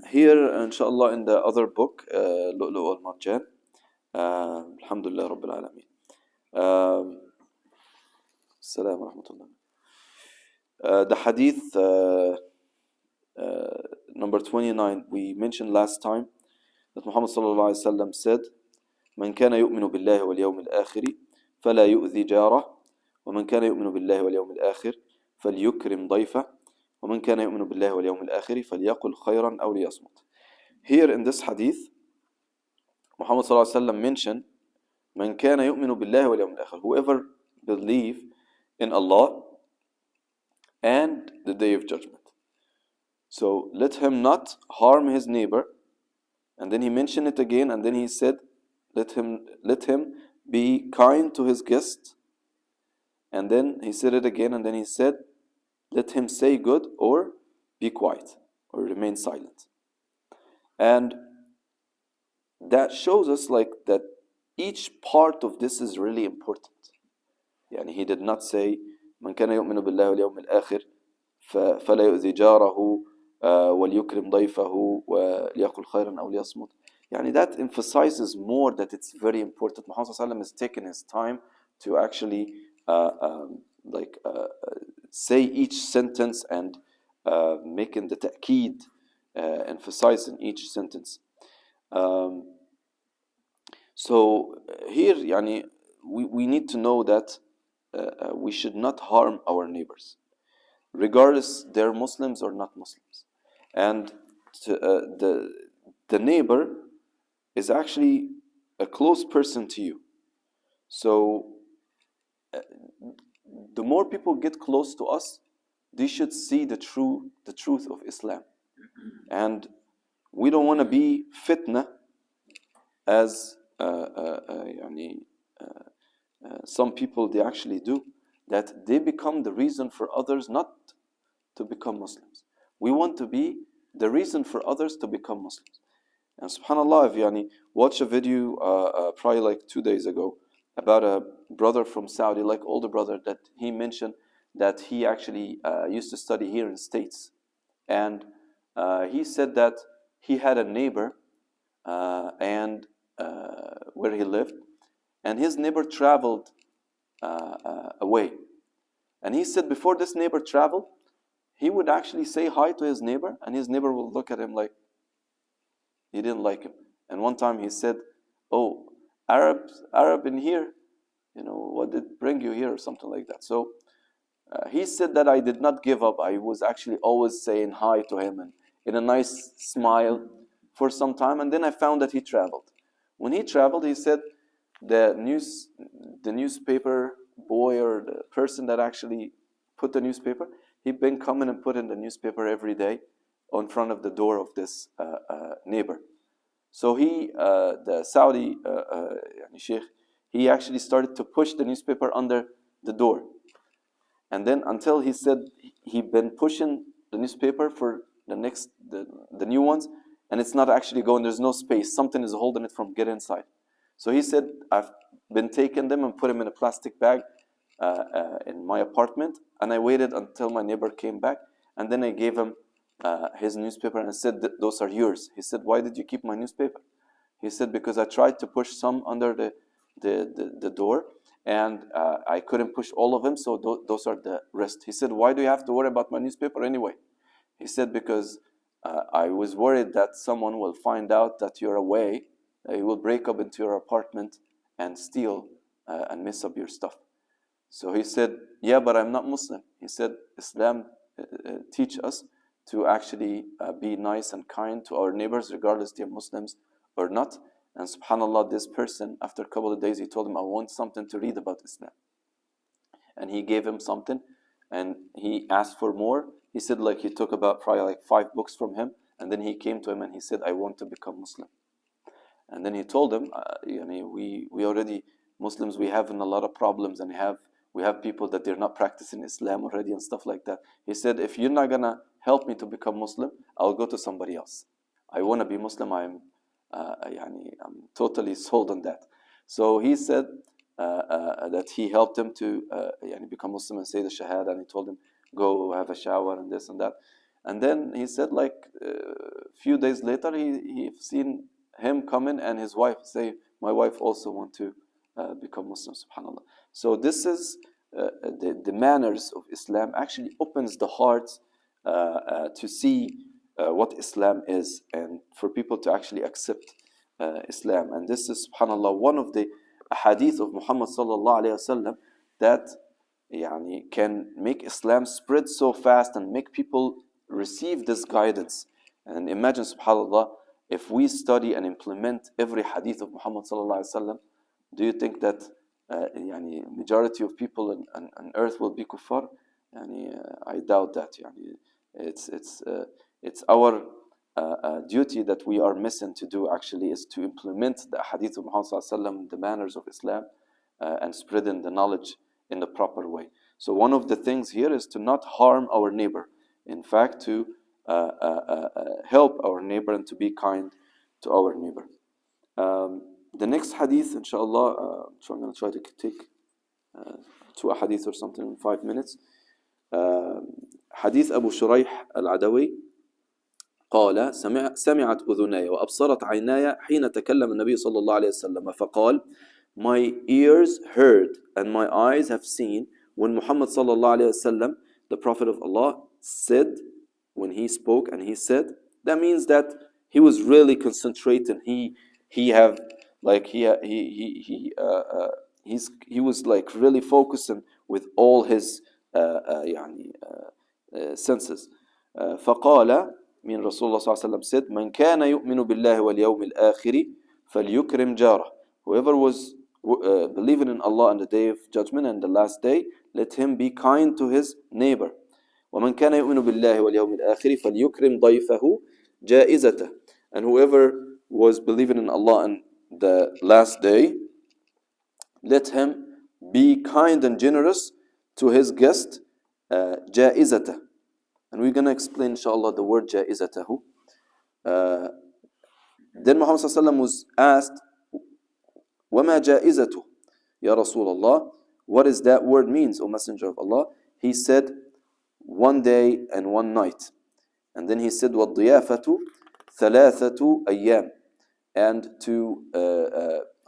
Here, inshallah, in the other book, اللؤلؤ والمرجان, alhamdulillah rabbil alameen. Assalamu rahmatullah. The hadith number 29, we mentioned last time that Muhammad sallallahu alaihi wasallam said, من كان يؤمن بالله واليوم الآخر فلا يؤذي جاره ومن كان يؤمن بالله واليوم الآخر فليكرم ضيفه ومن كان يؤمن بالله واليوم الآخر فليقل خيرا أو ليصمت. Here in this hadith, Muhammad sallallahu alaihi wasallam mentioned, من كان يؤمن بالله واليوم الآخر, whoever believe in Allah and the day of judgment. So let him not harm his neighbor. And then he mentioned it again, and then he said, let him be kind to his guest. And then he said it again, and then he said, let him say good or be quiet or remain silent. And that shows us like that each part of this is really important. يعني he did not say من كان يؤمن بالله واليوم الآخر فلا يؤذي جاره وليكرم ضيفه وليقل خيرا أو ليصمت. يعني that emphasizes more that it's very important. Muhammad sallallahu alaihi wasallam is taking his time to actually say each sentence and making the ta'keed, emphasizing each sentence. So here يعني we need to know that we should not harm our neighbors, regardless they're Muslims or not Muslims. And the neighbor is actually a close person to you. So the more people get close to us, they should see the truth of Islam. And we don't want to be fitna, as some people they actually do, that they become the reason for others not to become Muslims. We want to be the reason for others to become Muslims. And subhanallah, if you watch a video probably like 2 days ago about a brother from Saudi, like older brother, that he mentioned that he actually used to study here in States. And he said that he had a neighbor and where he lived, and his neighbor traveled away. And he said before this neighbor traveled, he would actually say hi to his neighbor, and his neighbor would look at him like he didn't like him. And one time he said, oh, Arab in here, what did bring you here, or something like that. So he said that I did not give up. I was actually always saying hi to him and in a nice smile for some time, and then I found that he traveled. When he traveled, he said the newspaper boy, or the person that actually put the newspaper, he'd been coming and putting the newspaper every day in front of the door of this neighbor. So the Saudi Sheikh, he actually started to push the newspaper under the door. And then until he said he'd been pushing the newspaper for the new ones, and it's not actually going, there's no space, something is holding it from getting inside. So he said, I've been taking them and put them in a plastic bag in my apartment, and I waited until my neighbor came back, and then I gave him his newspaper and said, those are yours. He said, why did you keep my newspaper? He said, because I tried to push some under the door, and I couldn't push all of them, so those are the rest. He said, why do you have to worry about my newspaper anyway? He said, because I was worried that someone will find out that you're away, he will break up into your apartment and steal and mess up your stuff. So he said, yeah, but I'm not Muslim. He said, Islam teach us to actually be nice and kind to our neighbors, regardless they're Muslims or not. And subhanAllah, this person, after a couple of days, he told him, I want something to read about Islam. And he gave him something, and he asked for more. He said he took about probably 5 books from him, and then he came to him and he said, I want to become Muslim. And then he told him, we already, Muslims, we have a lot of problems, and we have people that they're not practicing Islam already and stuff like that. He said, if you're not gonna help me to become Muslim, I'll go to somebody else. I want to be Muslim. I'm totally sold on that. So he said that he helped him to become Muslim and say the Shahada, and he told him, go have a shower and this and that. And then he said like few days later he seen him coming and his wife say, my wife also want to become Muslim, subhanallah. So this is the manners of Islam actually opens the heart to see what Islam is and for people to actually accept Islam. And this is, subhanallah, one of the hadith of Muhammad sallallahu alayhi wasallam that can make Islam spread so fast and make people receive this guidance. And imagine, subhanallah, if we study and implement every hadith of Muhammad sallallahu alaihi wasallam, do you think that majority of people on earth will be kuffar? I doubt that. It's our duty that we are missing to do actually is to implement the hadith of Muhammad sallallahu alaihi wasallam, the manners of Islam, and spreading the knowledge in the proper way. So one of the things here is to not harm our neighbor. In fact, to help our neighbor and to be kind to our neighbor. The next hadith, inshallah, so I'm going to try to take 2 hadith or something in 5 minutes. حديث أبو شريح العدوي قال سمعت أذناي وأبصرت عيناي حين تكلم النبي صلى الله عليه وسلم فقال my ears heard and my eyes have seen when Muhammad صلى الله عليه وسلم, the Prophet of Allah, said, when he spoke and he said, that means that he was really concentrating. He was like really focusing with all his senses. فقال, من Rasulullah صلى الله عليه وسلم said, من كان يؤمن بالله واليوم الآخر فليكرم جاره. Whoever was believing in Allah and the day of judgment and the last day, let him be kind to his neighbor. ومن كان يؤمن بالله واليوم الآخر فليكرم ضيفه جائزته. And whoever was believing in Allah and the last day, let him be kind and generous to his guest, جائزته. And we're going to explain, inshallah, the word جائزته. Then Muhammad sallallahu alaihi wasallam was asked, وما جائزته يا رسول الله, what does that word means, O Messenger of Allah? He said, 1 day and 1 night. And then he said, وَالضِّيَافَةُ ثَلَاثَةُ أَيَّامٍ. And to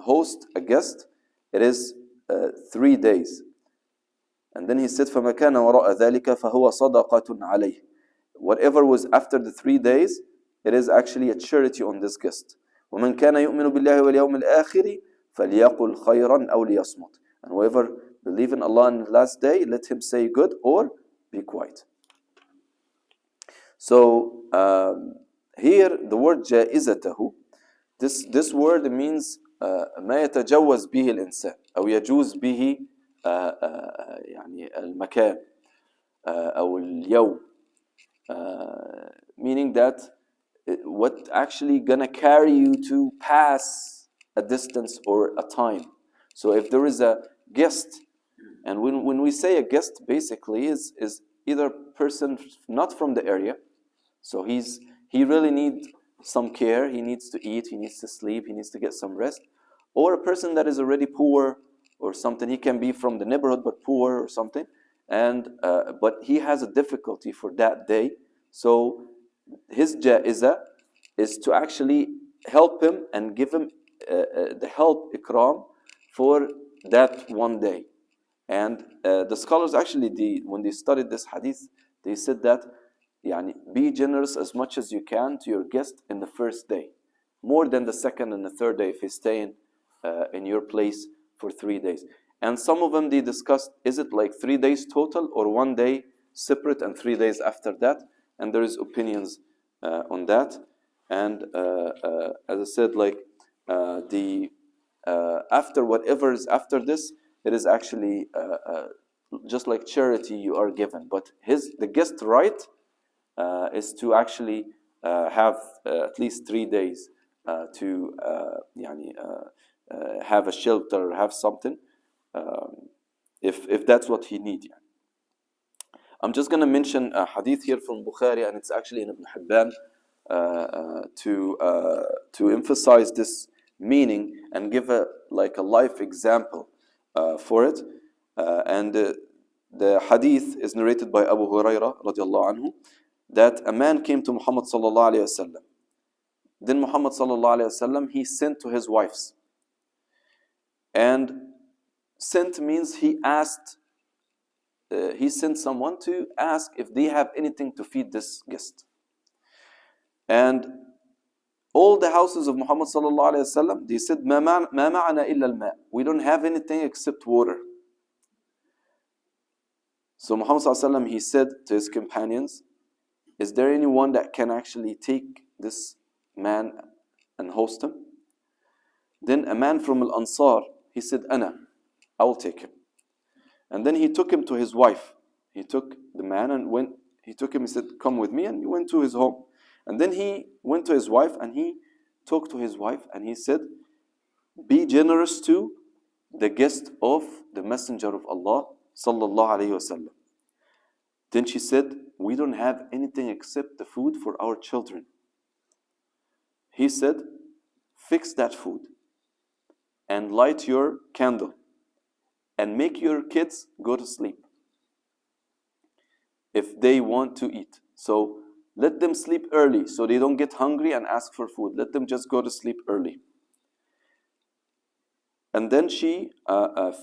host a guest, it is 3 days. And then he said, فَمَا كَانَ وَرَاءَ ذَلِكَ فَهُوَ صَدَقَةٌ عَلَيْهِ. Whatever was after the 3 days, it is actually a charity on this guest. وَمَنْ كَانَ يُؤْمِنُ بِاللَّهِ وَالْيَوْمِ الْآخِرِ فَلْيَقُلْ خَيْرًا أَوْ لِيَصْمُتْ. And whoever believes in Allah on the last day, let him say good or be quiet. So here the word جائزته, this word means ما يتجوز به الإنسان أو يجوز به المكان أو اليوم, meaning that what actually gonna carry you to pass a distance or a time. So if there is a guest, and when we say a guest, basically is either person not from the area, so he really needs some care, he needs to eat, he needs to sleep, he needs to get some rest, or a person that is already poor or something. He can be from the neighborhood but poor or something, and but he has a difficulty for that day. So his jaiza is to actually help him and give him the help, ikram, for that 1 day. And the scholars actually, when they studied this hadith, they said that be generous as much as you can to your guest in the first day, more than the second and the third day if he's staying in your place for 3 days. And some of them, they discussed, is it like 3 days total or 1 day separate and 3 days after that? And there is opinions on that. And as I said, like after whatever is after this, it is actually just like charity you are given. But the guest right is to actually have at least 3 days to have a shelter, have something, if that's what he needs. I'm just going to mention a hadith here from Bukhari, and it's actually in Ibn Hibban, to emphasize this meaning and give a life example for it. And the hadith is narrated by Abu Hurairah radiallahu anhu, that a man came to Muhammad sallallahu alayhi wasallam. Then Muhammad sallallahu alayhi wasallam, he sent to his wives. And sent means he asked, he sent someone to ask if they have anything to feed this guest. And all the houses of Muhammad sallallahu alayhi wasallam, they said, ما معنا إلا الماء. We don't have anything except water. So Muhammad sallallahu alayhi wasallam, he said to his companions, is there anyone that can actually take this man and host him? Then a man from Al-Ansar, he said, Ana, I will take him. And then he took him to his wife. He took the man and went, he took him, he said, come with me, and he went to his home. And then he went to his wife and he talked to his wife and he said, be generous to the guest of the Messenger of Allah sallallahu alayhi wasallam. Then she said, we don't have anything except the food for our children. He said, fix that food and light your candle and make your kids go to sleep if they want to eat. So let them sleep early so they don't get hungry and ask for food. Let them just go to sleep early. And then she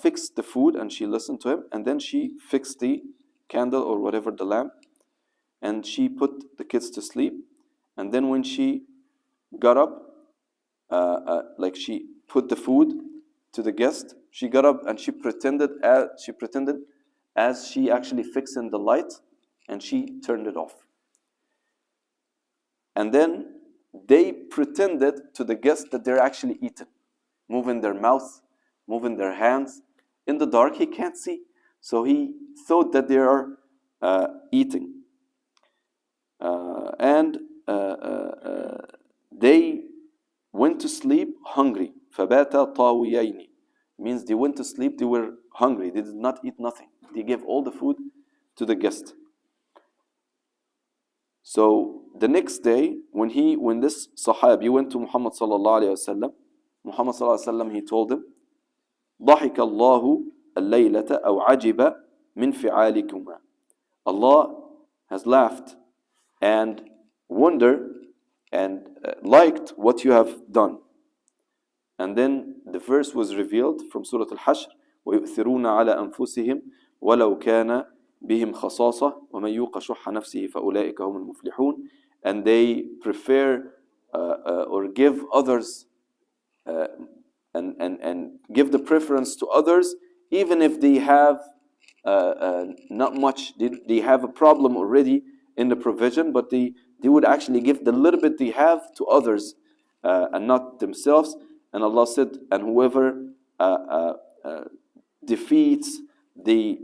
fixed the food and she listened to him. And then she fixed the candle or whatever, the lamp. And she put the kids to sleep. And then when she got up, like she put the food to the guest, she got up and she pretended as she actually fixed in the light, and she turned it off. And then they pretended to the guest that they're actually eating, moving their mouth, moving their hands. In the dark, he can't see. So he thought that they are eating. They went to sleep hungry. فَبَاتَ طَاوِيَيْنِ means they went to sleep, they were hungry. They did not eat nothing. They gave all the food to the guest. So the next day, when this Sahabi went to Muhammad sallallahu alayhi wasallam, Muhammad sallallahu alayhi wasallam, he told him, ضحك الله الليلة أو عجب من فعالكما. Allah has laughed and wondered and liked what you have done. And then the verse was revealed from Surah Al-Hashr, وَيُؤْثِرُونَ عَلَى أَنفُسِهِمْ وَلَوْ كَانَ بِهِمْ خَصَاصَةٌ وَمَنْ يُوقَ شُحَّ نَفْسِهِ فَأُولَٰئِكَ هُمُ الْمُفْلِحُونَ. And they prefer or give others and give the preference to others, even if they have not much, they have a problem already in the provision, but they would actually give the little bit they have to others and not themselves. And Allah said, and whoever defeats the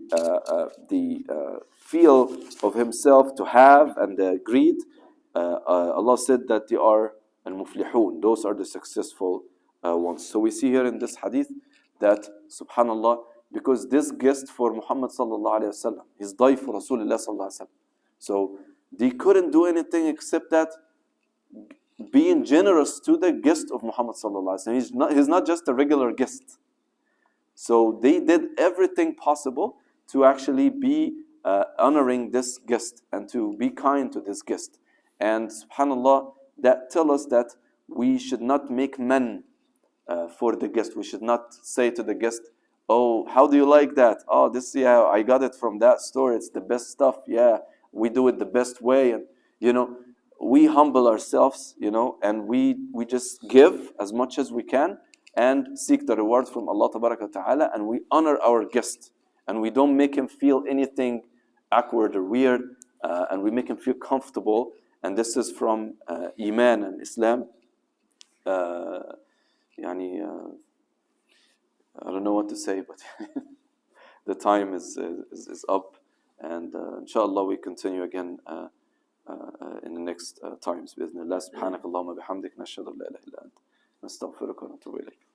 feel of himself to have and the greed, Allah said that they are al-muflihun. Those are the successful ones. So we see here in this hadith that, subhanallah, because this guest for Muhammad sallallahu alayhi wasallam, his dayf for Rasulullah sallallahu alayhi wasallam. So they couldn't do anything except that being generous to the guest of Muhammad sallallahu alaihi wasallam. He's not just a regular guest. So they did everything possible to actually be honoring this guest and to be kind to this guest. And subhanallah, that tell us that we should not make men for the guest. We should not say to the guest, oh, how do you like that? Oh, this, yeah, I got it from that store. It's the best stuff. Yeah, we do it the best way. And we humble ourselves, and we just give as much as we can and seek the reward from Allah Ta'ala, and we honor our guest, and we don't make him feel anything awkward or weird, and we make him feel comfortable. And this is from Iman and Islam. I don't know what to say, but the time is up, and inshallah we continue again in the next times بإذن الله. سبحانك اللهم بحمدك نشهد أن لا إله إلا أنت نستغفرك ونتوب إليك.